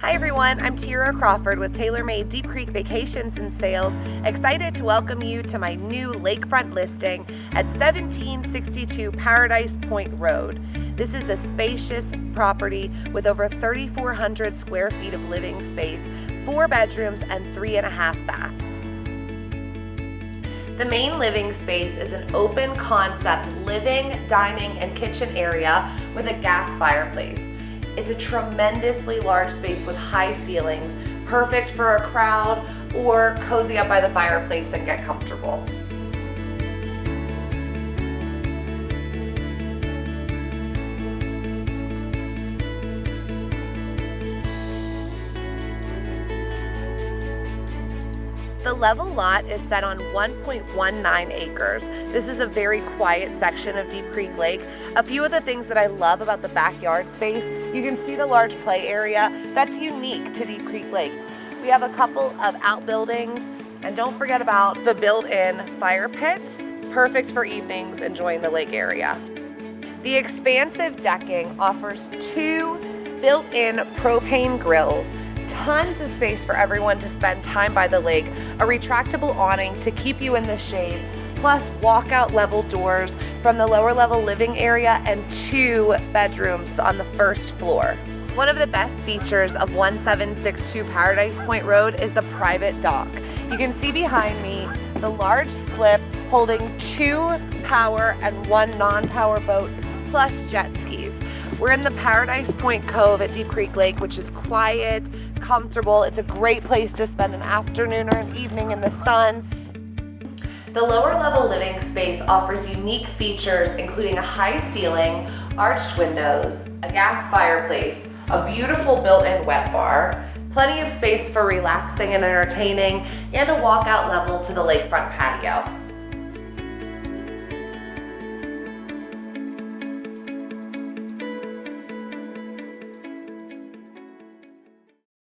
Hi everyone, I'm Tira Crawford with TaylorMade Deep Creek Vacations and Sales, excited to welcome you to my new lakefront listing at 1762 Paradise Point Road. This is a spacious property with over 3,400 square feet of living space, 4 bedrooms and 3.5 baths. The main living space is an open concept living, dining, and kitchen area with a gas fireplace. It's a tremendously large space with high ceilings, perfect for a crowd or cozy up by the fireplace and get comfortable. The level lot is set on 1.19 acres. This is a very quiet section of Deep Creek Lake. A few of the things that I love about the backyard space, you can see the large play area that's unique to Deep Creek Lake. We have a couple of outbuildings, and don't forget about the built-in fire pit, perfect for evenings enjoying the lake area. The expansive decking offers 2 built-in propane grills, tons of space for everyone to spend time by the lake, a retractable awning to keep you in the shade, plus walkout level doors from the lower level living area and 2 bedrooms on the first floor. One of the best features of 1762 Paradise Point Road is the private dock. You can see behind me the large slip holding 2 power and 1 non-power boat plus jet skis. We're in the Paradise Point Cove at Deep Creek Lake, which is quiet, comfortable. It's a great place to spend an afternoon or an evening in the sun. The lower level living space offers unique features including a high ceiling, arched windows, a gas fireplace, a beautiful built-in wet bar, plenty of space for relaxing and entertaining, and a walkout level to the lakefront patio.